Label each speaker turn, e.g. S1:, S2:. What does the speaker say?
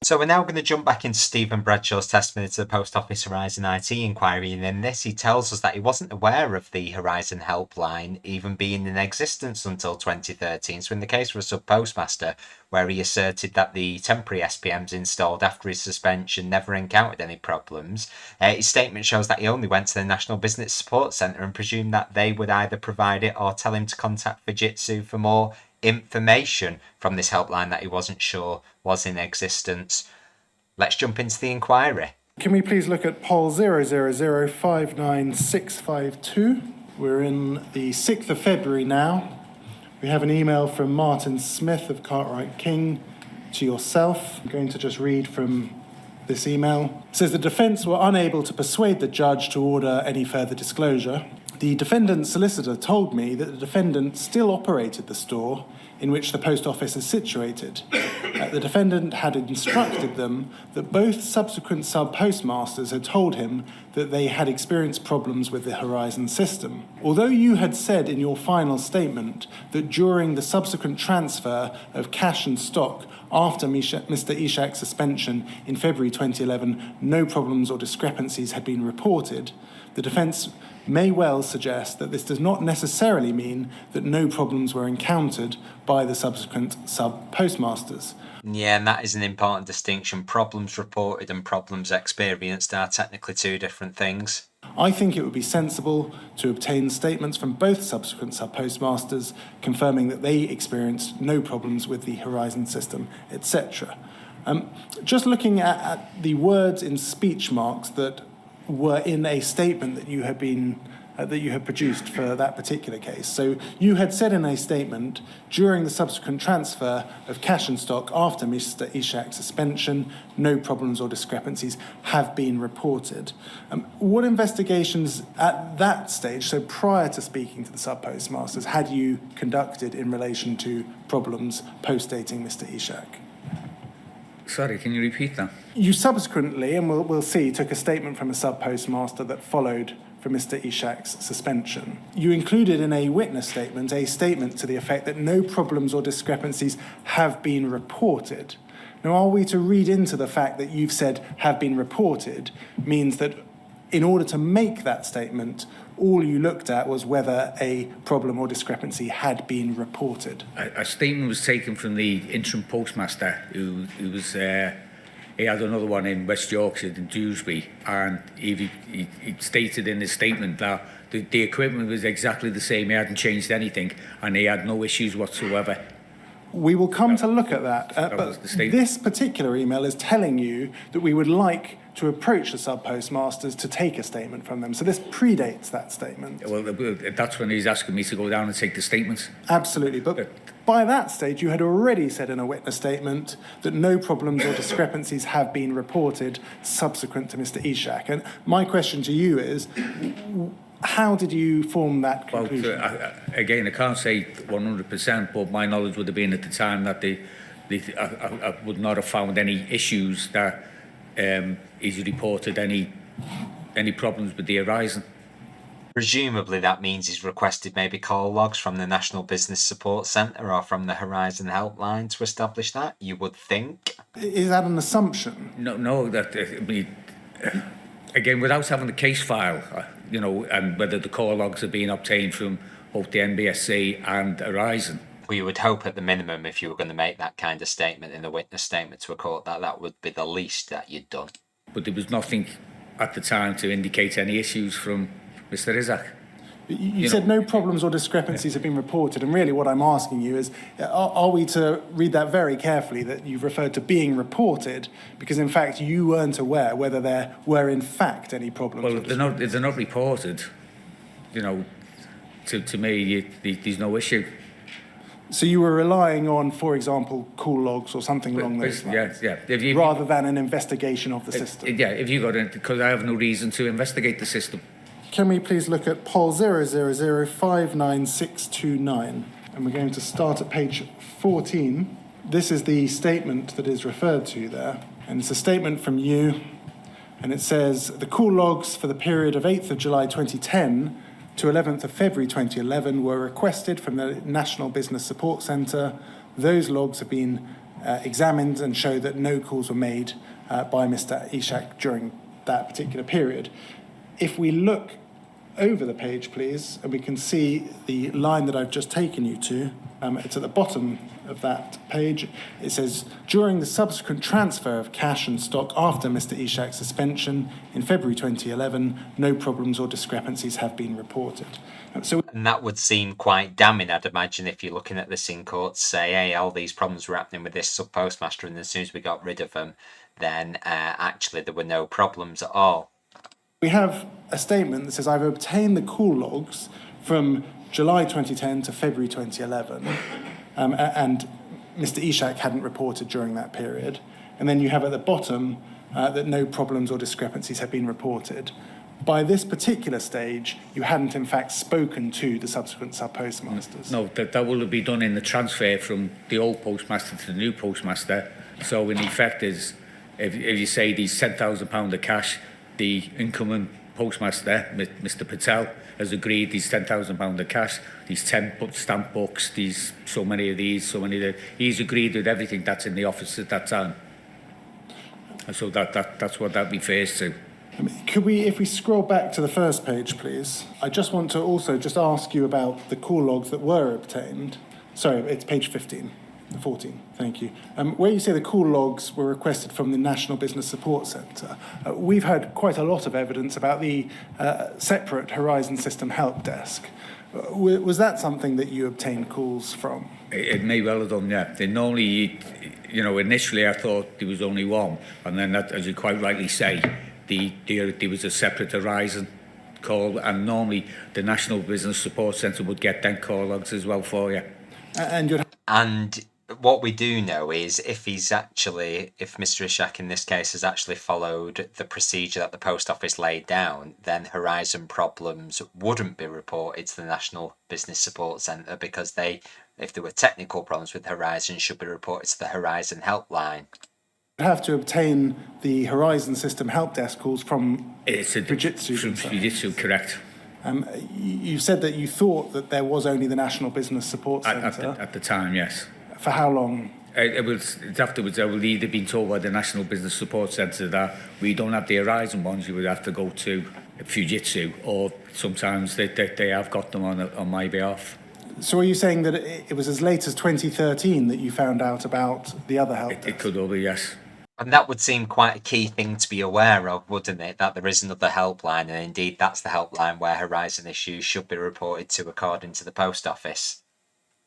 S1: So we're now going to jump back into Stephen Bradshaw's testimony to the Post Office Horizon IT inquiry, and in this he tells us that he wasn't aware of the Horizon Helpline even being in existence until 2013. So in the case of a sub-postmaster, where he asserted that the temporary SPMs installed after his suspension never encountered any problems, his statement shows that he only went to the National Business Support Centre and presumed that they would either provide it or tell him to contact Fujitsu for more information from this helpline that he wasn't sure was in existence. Let's jump into the inquiry.
S2: Can we please look at poll 000596552? We're in the 6th of February now. We have an email from Martin Smith of Cartwright King to yourself. I'm going to just read from this email. It says the defence were unable to persuade the judge to order any further disclosure. The defendant's solicitor told me that the defendant still operated the store in which the post office is situated. The defendant had instructed them that both subsequent sub-postmasters had told him that they had experienced problems with the Horizon system. Although you had said in your final statement that during the subsequent transfer of cash and stock after Mr. Ishak's suspension in February 2011, no problems or discrepancies had been reported, the defence may well suggest that this does not necessarily mean that no problems were encountered by the subsequent sub-postmasters.
S1: Yeah, and that is an important distinction. Problems reported and problems experienced are technically two different things.
S2: I think it would be sensible to obtain statements from both subsequent sub-postmasters confirming that they experienced no problems with the Horizon system, etc. Just looking at the words in speech marks that were in a statement that you had produced for that particular case. So you had said in a statement, during the subsequent transfer of cash and stock after Mr. Ishak's suspension, no problems or discrepancies have been reported. What investigations at that stage, so prior to speaking to the sub-postmasters, had you conducted in relation to problems post-dating Mr. Ishak?
S3: Sorry, can you repeat that?
S2: You subsequently, and we'll see, took a statement from a sub-postmaster that followed from Mr. Ishak's suspension. You included in a witness statement a statement to the effect that no problems or discrepancies have been reported. Now, are we to read into the fact that you've said have been reported means that in order to make that statement, all you looked at was whether a problem or discrepancy had been reported?
S3: A statement was taken from the interim postmaster who was... he had another one in West Yorkshire, in Dewsbury, and he stated in his statement that the equipment was exactly the same, he hadn't changed anything, and he had no issues whatsoever.
S2: We will come to look at that, but this particular email is telling you that we would like to approach the sub-postmasters to take a statement from them. So this predates that statement.
S3: Well, that's when he's asking me to go down and take the statements.
S2: Absolutely, but by that stage, you had already said in a witness statement that no problems or discrepancies have been reported subsequent to Mr. Ishak. And my question to you is, how did you form that conclusion?
S3: Well, again, I can't say 100%, but my knowledge would have been at the time that I would not have found any issues that he's reported any problems with the Horizon.
S1: Presumably that means he's requested maybe call logs from the National Business Support Centre or from the Horizon Helpline to establish that, you would think.
S2: Is that an assumption?
S3: No, that again, without having the case file, and whether the call logs are being obtained from both the NBSC and Horizon.
S1: Well, you would hope at the minimum, if you were going to make that kind of statement in the witness statement to a court, that would be the least that you'd done.
S3: But there was nothing at the time to indicate any issues from Mr. Ishak.
S2: You said no problems or discrepancies have been reported, and really what I'm asking you is, are we to read that very carefully, that you've referred to being reported, because in fact you weren't aware whether there were in fact any problems?
S3: Well, they're not reported. To me, there's no issue.
S2: So you were relying on, for example, call logs or something along those lines?
S3: Yeah.
S2: Rather than an investigation of the system?
S3: Yeah, if you got it, because I have no reason to investigate the system.
S2: Can we please look at poll 000596629? And we're going to start at page 14. This is the statement that is referred to there. And it's a statement from you. And it says, the call logs for the period of 8th of July 2010 to 11th of February 2011 were requested from the National Business Support Centre. Those logs have been examined and show that no calls were made by Mr. Ishak during that particular period. If we look over the page, please, and we can see the line that I've just taken you to. It's at the bottom of that page. It says, during the subsequent transfer of cash and stock after Mr. Ishak's suspension in February 2011, no problems or discrepancies have been reported.
S1: And that would seem quite damning, I'd imagine, if you're looking at this in court, say, hey, all these problems were happening with this sub-postmaster, and as soon as we got rid of them, then actually there were no problems at all.
S2: We have a statement that says, I've obtained the call logs from July 2010 to February 2011, and Mr. Ishak hadn't reported during that period. And then you have at the bottom that no problems or discrepancies have been reported. By this particular stage, you hadn't in fact spoken to the subsequent sub-postmasters.
S3: No, that will be done in the transfer from the old postmaster to the new postmaster. So in effect is, if you say these £10,000 of cash, the incoming postmaster, Mr. Patel, has agreed these £10,000 of cash, these 10 stamp books, these so many of these, so many of the, he's agreed with everything that's in the office at that time. And so that's what that refers to.
S2: Could we, if we scroll back to the first page, please? I just want to also just ask you about the call logs that were obtained. Sorry, it's page 15. 14, thank you. Where you say the call logs were requested from the National Business Support Centre, we've had quite a lot of evidence about the separate Horizon System Help Desk. Was that something that you obtained calls from?
S3: It may well have done, yeah. They normally, initially I thought there was only one, and then that, as you quite rightly say, there was a separate Horizon call, and normally the National Business Support Centre would get them call logs as well for you.
S1: And what we do know is if Mr. Ishak in this case has actually followed the procedure that the Post Office laid down, then Horizon problems wouldn't be reported to the National Business Support Centre, because if there were technical problems with Horizon, should be reported to the Horizon Helpline.
S2: You have to obtain the Horizon System Help Desk calls from Fujitsu.
S3: From Fujitsu, correct.
S2: You said that you thought that there was only the National Business Support Centre.
S3: At the time, yes.
S2: For how long?
S3: It's afterwards. I would either been told by the National Business Support Centre that we don't have the Horizon ones, you would have to go to Fujitsu, or sometimes they have got them on my behalf.
S2: So are you saying that it was as late as 2013 that you found out about the other help desk?
S3: It could all be, yes.
S1: And that would seem quite a key thing to be aware of, wouldn't it? That there is another helpline, and indeed that's the helpline where Horizon issues should be reported to according to the Post Office.